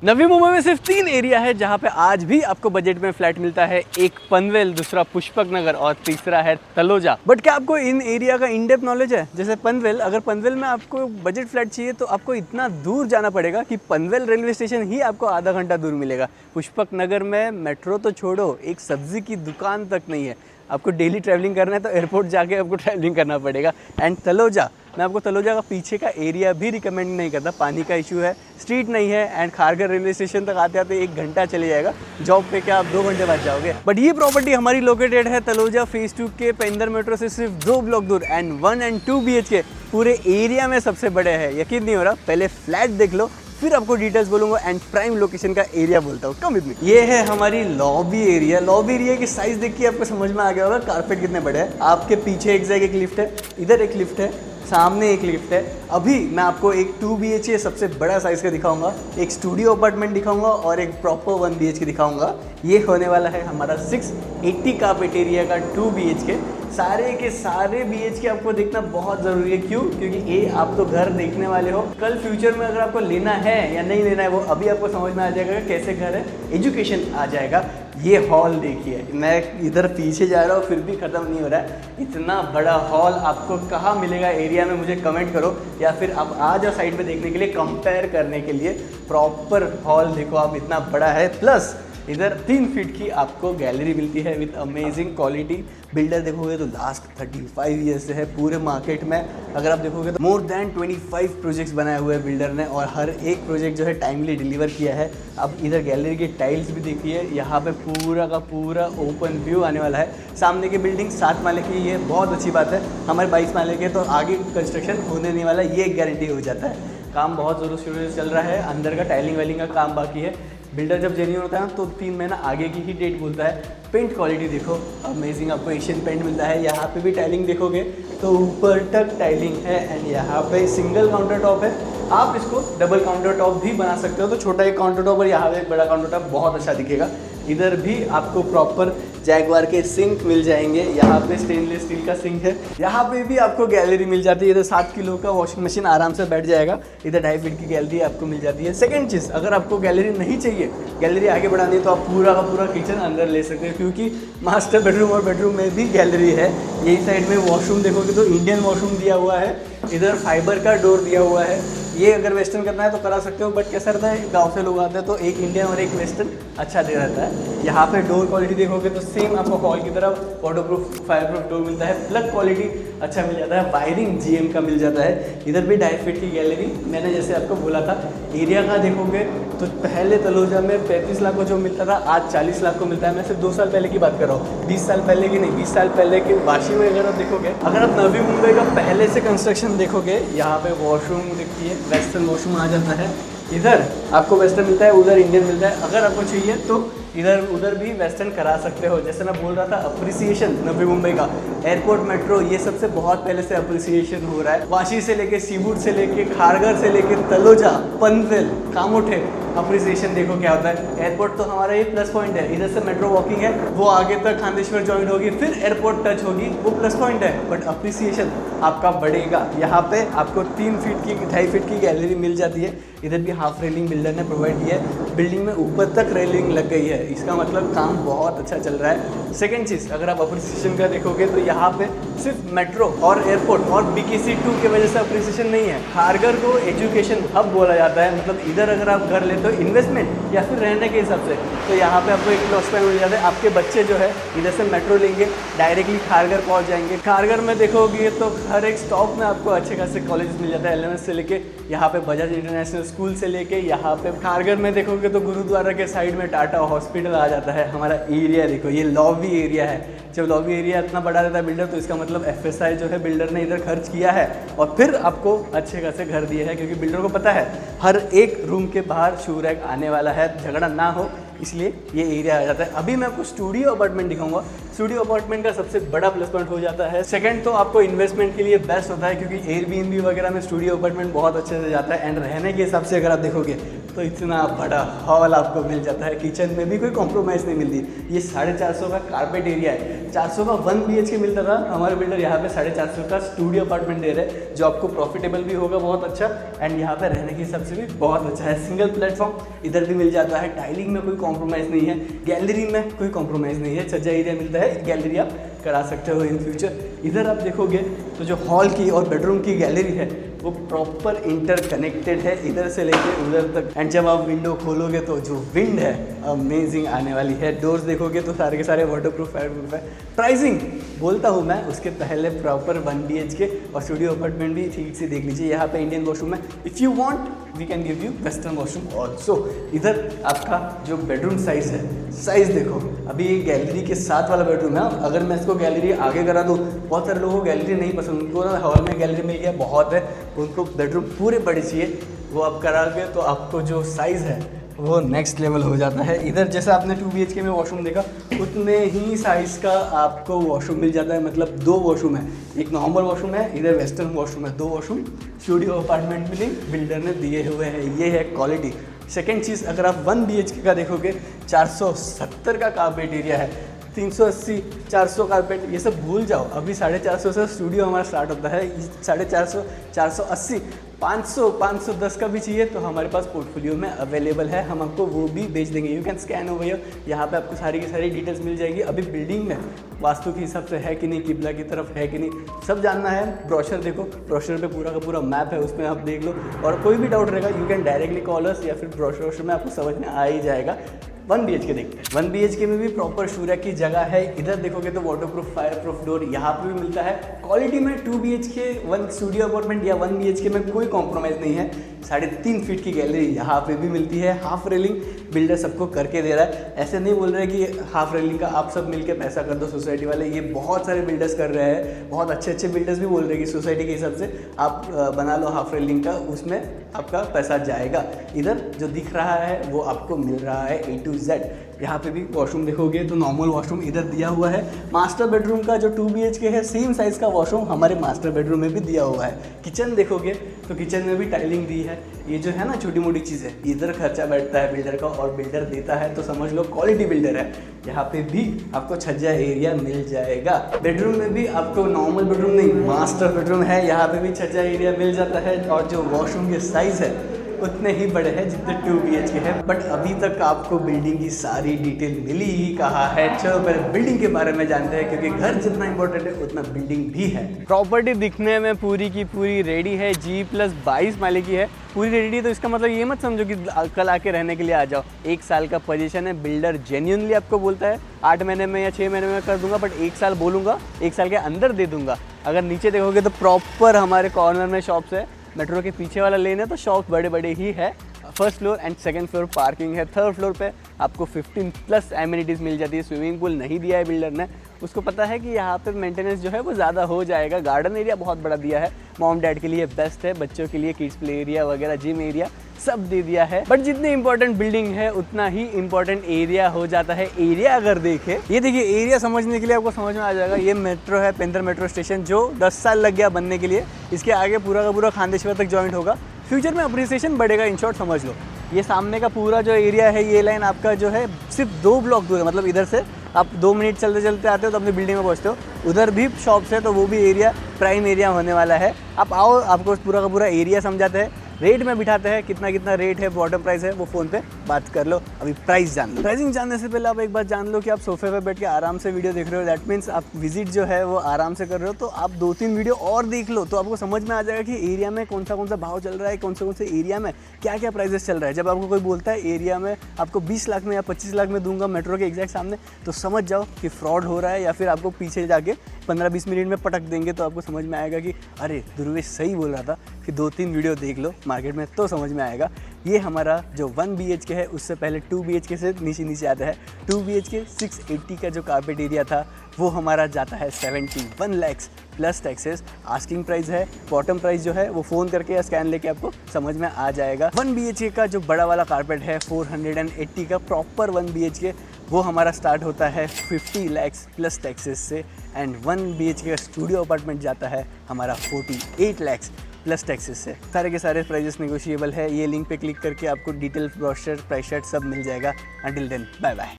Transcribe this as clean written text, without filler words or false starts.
नवी मुंबई में सिर्फ 3 एरिया है जहां पे आज भी आपको बजट में फ्लैट मिलता है। एक पनवेल, दूसरा पुष्पक नगर और तीसरा है तलोजा। बट क्या आपको इन एरिया का इन डेप्थ नॉलेज है? जैसे पनवेल, अगर पनवेल में आपको बजट फ्लैट चाहिए तो आपको इतना दूर जाना पड़ेगा कि पनवेल रेलवे स्टेशन ही आपको आधा घंटा दूर मिलेगा। पुष्पक नगर में मेट्रो तो छोड़ो, एक सब्जी की दुकान तक नहीं है। आपको डेली ट्रैवलिंग करना है तो एयरपोर्ट जाके आपको ट्रैवलिंग करना पड़ेगा। एंड तलोजा, मैं आपको तलोजा का पीछे का एरिया भी रिकमेंड नहीं करता। पानी का इशू है, स्ट्रीट नहीं है, एंड खारघर रेलवे स्टेशन तक आते आते 1 घंटा चले जाएगा। जॉब पे क्या आप 2 घंटे बाद जाओगे। बट ये प्रॉपर्टी हमारी लोकेटेड है तलोजा फेज 2 के पेंदर मेट्रो से सिर्फ 2 ब्लॉक दूर एंड 1 and 2 BHK पूरे एरिया में सबसे बड़े हैं। यकीन नहीं हो रहा? पहले फ्लैट देख लो, फिर आपको डिटेल्स बोलूंगा एंड प्राइम लोकेशन का एरिया बोलता हूँ। Come with me. ये है हमारी लॉबी एरिया। लॉबी एरिया की साइज देख के आपको समझ में आ गया होगा कारपेट कितने बड़े हैं। आपके पीछे एक लिफ्ट है, इधर एक लिफ्ट है, सामने एक लिफ्ट है। अभी मैं आपको एक 2 BHK सबसे बड़ा साइज का दिखाऊंगा, एक स्टूडियो अपार्टमेंट दिखाऊंगा और एक प्रॉपर 1 BHK दिखाऊंगा। ये होने वाला है हमारा 680 कारपेट एरिया का 2 BHK। सारे के सारे BHK आपको देखना बहुत ज़रूरी है। क्यों? क्योंकि ये आप तो घर देखने वाले हो, कल फ्यूचर में अगर आपको लेना है या नहीं लेना है वो अभी आपको समझ में आ जाएगा कैसे घर है, एजुकेशन आ जाएगा। ये हॉल देखिए, मैं इधर पीछे जा रहा हूँ फिर भी ख़त्म नहीं हो रहा है। इतना बड़ा हॉल आपको कहाँ मिलेगा एरिया में, मुझे कमेंट करो, या फिर आप आ जाओ साइड पे देखने के लिए, कंपेयर करने के लिए। प्रॉपर हॉल देखो आप, इतना बड़ा है। प्लस इधर 3 फीट की आपको गैलरी मिलती है विद अमेजिंग क्वालिटी। बिल्डर देखोगे तो लास्ट 35 ईयर से है पूरे मार्केट में। अगर आप देखोगे तो मोर देन 25 प्रोजेक्ट्स बनाए हुए हैं बिल्डर ने और हर एक प्रोजेक्ट जो है टाइमली डिलीवर किया है। अब इधर गैलरी की टाइल्स भी देखिए, यहाँ पे पूरा का पूरा ओपन व्यू आने वाला है। सामने की बिल्डिंग 7 माले की, ये बहुत अच्छी बात है। हमारे 22 माले के तो आगे कंस्ट्रक्शन होने नहीं वाला, ये गारंटी हो जाता है। काम बहुत ज़रूर शुरू से चल रहा है, अंदर का टाइलिंग वाइलिंग का काम बाकी है। बिल्डर जब जेन्युइन होता है तो 3 महीना आगे की ही डेट बोलता है। पेंट क्वालिटी देखो, अमेजिंग, आपको एशियन पेंट मिलता है। यहाँ पे भी टाइलिंग देखोगे तो ऊपर तक टाइलिंग है एंड यहाँ पे सिंगल काउंटर टॉप है। आप इसको डबल काउंटर टॉप भी बना सकते हो, तो छोटा एक काउंटर टॉप और यहाँ पे एक बड़ा काउंटर टॉप बहुत अच्छा दिखेगा। इधर भी आपको प्रॉपर जैगवार के सिंक मिल जाएंगे। यहाँ पे स्टेनलेस स्टील का सिंक है। यहाँ पे भी आपको गैलरी मिल जाती है। इधर 7 किलो का वॉशिंग मशीन आराम से बैठ जाएगा। इधर 2.5 फीट की गैलरी आपको मिल जाती है। सेकंड चीज़, अगर आपको गैलरी नहीं चाहिए, गैलरी आगे बढ़ानी है, तो आप पूरा का पूरा किचन अंदर ले सकते हैं, क्योंकि मास्टर बेडरूम और बेडरूम में भी गैलरी है। यही साइड में वॉशरूम देखोगे तो इंडियन वॉशरूम दिया हुआ है। इधर फाइबर का डोर दिया हुआ है। ये अगर वेस्टर्न करना है तो करा सकते हो, बट कैसा रहता है, गांव से लोग आते हैं तो एक इंडियन और एक वेस्टर्न अच्छा दे रहता है। यहाँ पे डोर क्वालिटी देखोगे तो सेम आपको हॉल की तरफ वाटरप्रूफ फायरप्रूफ डोर मिलता है। प्लग क्वालिटी अच्छा मिल जाता है। वायरिंग GM का मिल जाता है। इधर भी 2.5 फीट की गैलरी, मैंने जैसे आपको बोला था। एरिया का देखोगे तो पहले तलोजा में 35 लाख को जो मिलता था आज 40 लाख को मिलता है। मैं सिर्फ 2 साल पहले की बात कर रहा हूँ, 20 साल पहले की नहीं, 20 साल पहले के वाशी में अगर आप देखोगे, अगर आप नवी मुंबई का पहले से कंस्ट्रक्शन देखोगे, यहाँ पे वॉशरूम देखिए, वेस्टर्न वॉशरूम आ जाता है। इधर आपको वेस्टर्न मिलता है, उधर इंडियन मिलता है। अगर आपको चाहिए तो इधर उधर भी वेस्टर्न करा सकते हो। जैसे मैं बोल रहा था, अप्रिसिएशन नवी मुंबई का एयरपोर्ट मेट्रो, ये सबसे बहुत पहले से अप्रिसिएशन हो रहा है। वाशी से लेके सीवुड से लेके खारघर से लेके तलोजा, पनवेल, कामोठे, अप्रिसिएशन देखो क्या होता है। एयरपोर्ट तो हमारा ये प्लस पॉइंट है। इधर से मेट्रो वॉकिंग है, वो आगे तक खांदेश्वर जॉइंट होगी, फिर एयरपोर्ट टच होगी, वो प्लस पॉइंट है। बट अप्रिसिएशन आपका बढ़ेगा। यहाँ पे आपको 3 फीट की 2.5 फीट की गैलरी मिल जाती है। इधर भी हाफ रेलिंग बिल्डर ने प्रोवाइड की है। बिल्डिंग में ऊपर तक रेलिंग लग गई है, इसका मतलब काम बहुत अच्छा चल रहा है। सेकेंड चीज़, अगर आप अप्रिसिएशन का देखोगे तो यहाँ पे सिर्फ मेट्रो और एयरपोर्ट और BKC 2 की वजह से अप्रिसिएशन नहीं है। खारघर को एजुकेशन हब बोला जाता है। मतलब इधर अगर आप घर लेते हो इन्वेस्टमेंट या फिर रहने के हिसाब से, तो यहाँ पे आपको एक प्लस पॉइंट मिल जाता है। आपके बच्चे जो है इधर से मेट्रो लेंगे, डायरेक्टली खारघर पहुँच जाएंगे। खारघर में देखोगे तो हर एक स्टॉप में आपको अच्छे खासे कॉलेज मिल जाता है। LMS से लेके यहाँ पे बजाज इंटरनेशनल स्कूल से लेके यहाँ पे खारघर में देखोगे तो गुरुद्वारा के साइड में टाटा हॉस्पिटल आ जाता है। हमारा एरिया देखो, ये लॉबी एरिया है। जब लॉबी एरिया इतना बड़ा रहता है बिल्डर, तो इसका मतलब FSI जो है बिल्डर ने इधर खर्च किया है और फिर आपको अच्छे खासे घर दिए हैं, क्योंकि बिल्डर को पता है हर एक रूम के बाहर शू रैक आने वाला है, झगड़ा ना हो, इसलिए ये एरिया आ जाता है। अभी मैं आपको स्टूडियो अपार्टमेंट दिखाऊंगा। स्टूडियो अपार्टमेंट का सबसे बड़ा प्लस पॉइंट हो जाता है। सेकंड तो आपको इन्वेस्टमेंट के लिए बेस्ट होता है, क्योंकि Airbnb वगैरह में स्टूडियो अपार्टमेंट बहुत अच्छे से जाता है। एंड रहने के हिसाब से अगर आप देखोगे तो इतना बड़ा हॉल आपको मिल जाता है। किचन में भी कोई कॉम्प्रोमाइज़ नहीं मिलती। ये 450 का कारपेट एरिया है। 400 का 1 BHK मिलता था, हमारे बिल्डर यहाँ पे 450 का स्टूडियो अपार्टमेंट दे रहे हैं, जो आपको प्रॉफिटेबल भी होगा बहुत अच्छा, एंड यहाँ पे रहने के हिसाब से भी बहुत अच्छा है। सिंगल प्लेटफॉर्म इधर भी मिल जाता है। टाइलिंग में कोई कॉम्प्रोमाइज़ नहीं है, गैलरी में कोई कॉम्प्रोमाइज़ नहीं है। छज्जा एरिया मिलता है, गैलरी आप करा सकते हो इन फ्यूचर। इधर आप देखोगे तो जो हॉल की और बेडरूम की गैलरी है वो प्रॉपर इंटरकनेक्टेड है, इधर से लेके उधर तक। एंड जब आप विंडो खोलोगे तो जो विंड है अमेजिंग आने वाली है। डोर्स देखोगे तो सारे के सारे वाटरप्रूफ है। प्राइसिंग बोलता हूँ मैं, उसके पहले प्रॉपर 1 BHK और स्टूडियो अपार्टमेंट भी ठीक से देख लीजिए। यहाँ पे इंडियन वॉशरूम है, if you want we can give you western washroom also. इधर आपका जो बेडरूम साइज़ है, साइज़ देखो, अभी ये गैलरी के साथ वाला बेडरूम है। अगर मैं इसको गैलरी आगे करा दूँ, बहुत सारे लोगों को गैलरी नहीं पसंद, उनको ना हॉल में गैलरी मिल गया बहुत है, उनको बेडरूम पूरे बड़े चाहिए, वो आप कराओगे तो आपको जो साइज़ है वो नेक्स्ट लेवल हो जाता है। इधर जैसा आपने 2 BHK में वॉशरूम देखा, उतने ही साइज़ का आपको वॉशरूम मिल जाता है। मतलब 2 वॉशरूम है, एक नॉर्मल वॉशरूम है, इधर वेस्टर्न वॉशरूम है। 2 वॉशरूम स्टूडियो अपार्टमेंट में बिल्डर ने दिए हुए हैं। ये है क्वालिटी। सेकेंड चीज़, अगर आप 1 BHK का देखोगे, 470 का कारपेट एरिया है, 380, 400 कारपेट, ये सब भूल जाओ। अभी 450 से स्टूडियो हमारा स्टार्ट होता है। 450, 480, 500, 510 का भी चाहिए तो हमारे पास पोर्टफोलियो में अवेलेबल है, हम आपको वो भी बेच देंगे। You can scan over here, यहाँ पे आपको सारी की सारी डिटेल्स मिल जाएगी। अभी बिल्डिंग में वास्तु के हिसाब से है कि नहीं, किबला की तरफ है कि नहीं, सब जानना है। ब्रोशर देखो, ब्रोशर पे पूरा का पूरा मैप है, उसमें आप देख लो। और कोई भी डाउट रहेगा, यू कैन डायरेक्टली कॉल अस, या फिर ब्रोशर में आपको समझ में आ ही जाएगा। 1 BHK देखते हैं। 1 BHK में भी प्रॉपर शूरा की जगह है। इधर देखोगे तो वाटरप्रूफ, फायरप्रूफ डोर यहाँ पे भी मिलता है। क्वालिटी में 2 BHK 1 स्टूडियो अपार्टमेंट या 1 BHK में कोई कॉम्प्रोमाइज़ नहीं है। 3.5 फीट की गैलरी यहाँ पे भी मिलती है। हाफ रेलिंग बिल्डर सबको करके दे रहा है। ऐसे नहीं बोल रहे कि हाफ रेलिंग का आप सब मिलके पैसा कर दो सोसाइटी वाले, ये बहुत सारे बिल्डर्स कर रहे हैं। बहुत अच्छे अच्छे बिल्डर्स भी बोल रहे हैं कि सोसाइटी के हिसाब से आप बना लो हाफ रेलिंग का, उसमें आपका पैसा जाएगा। इधर जो दिख रहा है वो आपको मिल रहा है A to Z। यहाँ पे भी वॉशरूम देखोगे तो नॉर्मल वॉशरूम इधर दिया हुआ है। मास्टर बेडरूम का जो 2 BHK है, सेम साइज़ का वॉशरूम हमारे मास्टर बेडरूम में भी दिया हुआ है। किचन देखोगे तो किचन में भी टाइलिंग दी है। ये जो है ना छोटी मोटी चीज़ें, इधर खर्चा बैठता है बिल्डर का और बिल्डर देता है, तो समझ लो क्वालिटी बिल्डर है। यहाँ पे भी आपको छज्जा एरिया मिल जाएगा। बेडरूम में भी आपको नॉर्मल बेडरूम नहीं, मास्टर बेडरूम है, यहाँ पे भी छज्जा एरिया मिल जाता है। और जो वॉशरूम के साइज़ है उतने ही बड़े हैं जितने 2 BHK है। बट अभी तक आपको बिल्डिंग की सारी डिटेल मिली ही कहा है। चलो पहले बिल्डिंग के बारे में जानते हैं, क्योंकि घर जितना इंपॉर्टेंट है उतना बिल्डिंग भी है। प्रॉपर्टी दिखने में पूरी की पूरी रेडी है, G+22 माले की है, पूरी रेडी। तो इसका मतलब ये मत समझो कि कल आके रहने के लिए आ जाओ। 1 साल का पोजीशन है। बिल्डर जेन्युइनली आपको बोलता है 8 महीने में या 6 महीने में कर दूंगा, बट 1 साल बोलूँगा, 1 साल के अंदर दे दूंगा। अगर नीचे देखोगे तो प्रॉपर हमारे कॉर्नर में शॉप्स है। मेट्रो के पीछे वाला लेन है तो शॉप बड़े बड़े ही है। First floor and second floor parking है। थर्ड फ्लोर पे आपको 15+ एमिनिटीज़ मिल जाती है। स्विमिंग पूल नहीं दिया है बिल्डर ने, उसको पता है कि यहाँ पे मेंटेनेंस जो है वो ज़्यादा हो जाएगा। गार्डन एरिया बहुत बड़ा दिया है, मॉम डैड के लिए बेस्ट है, बच्चों के लिए किड्स प्ले एरिया वगैरह, जिम एरिया सब दे दिया है। बट जितनी इंपॉर्टेंट बिल्डिंग है उतना ही इंपॉर्टेंट एरिया हो जाता है। एरिया अगर देखे, ये देखिए एरिया समझने के लिए आपको समझ में आ जाएगा। ये मेट्रो है, पेंदर मेट्रो स्टेशन, जो 10 साल लग गया बनने के लिए। इसके आगे पूरा का पूरा खांदेश्वर तक जॉइंट होगा। फ्यूचर में अप्रिसिएशन बढ़ेगा, इन शॉर्ट समझ लो। ये सामने का पूरा जो एरिया है, ये लाइन आपका जो है सिर्फ 2 ब्लॉक दूर है। मतलब इधर से आप 2 मिनट चलते चलते आते हो तो अपनी बिल्डिंग में पहुँचते हो। उधर भी शॉप्स है, तो वो भी एरिया प्राइम एरिया होने वाला है। आप आओ, आपको पूरा का पूरा एरिया समझाते हैं, रेट में बिठाते हैं, कितना कितना रेट है, बॉटम प्राइस है, वो फ़ोन पे बात कर लो। अभी प्राइस जान लो। प्राइसिंग जानने से पहले आप एक बात जान लो कि आप सोफे पे बैठ के आराम से वीडियो देख रहे हो, दैट मीन्स आप विजिट जो है वो आराम से कर रहे हो। तो आप 2-3 वीडियो और देख लो तो आपको समझ में आ जाएगा कि एरिया में कौन सा भाव चल रहा है, कौन से एरिया में क्या क्या प्राइजेस चल रहा है। जब आपको कोई बोलता है एरिया में आपको 20 लाख में या 25 लाख में दूंगा मेट्रो के एग्जैक्ट सामने, तो समझ जाओ कि फ्रॉड हो रहा है, या फिर आपको पीछे जाके 15-20 मिनट में पटक देंगे। तो आपको समझ में आएगा कि अरे ध्रुवेश सही बोल रहा था, कि 2-3 वीडियो देख लो मार्केट में तो समझ में आएगा। ये हमारा जो 1 BHK है, उससे पहले 2 BHK से नीचे आता है। 2 BHK 680 का जो कारपेट एरिया था वो हमारा जाता है 71 lakh plus taxes. Asking price है, बॉटम प्राइस जो है वो फ़ोन करके या स्कैन लेके आपको समझ में आ जाएगा। 1 BHK का जो बड़ा वाला कारपेट है 480 का प्रॉपर 1 BHK, वो हमारा स्टार्ट होता है 50 लाख प्लस टैक्सेस से। एंड 1 BHK का स्टूडियो अपार्टमेंट जाता है हमारा 48 लाख प्लस टैक्सेस है। सारे के सारे प्राइजेस नेगोशिएबल है। ये लिंक पे क्लिक करके आपको डिटेल ब्रोशर, प्राइस चार्ट सब मिल जाएगा। Until then bye bye.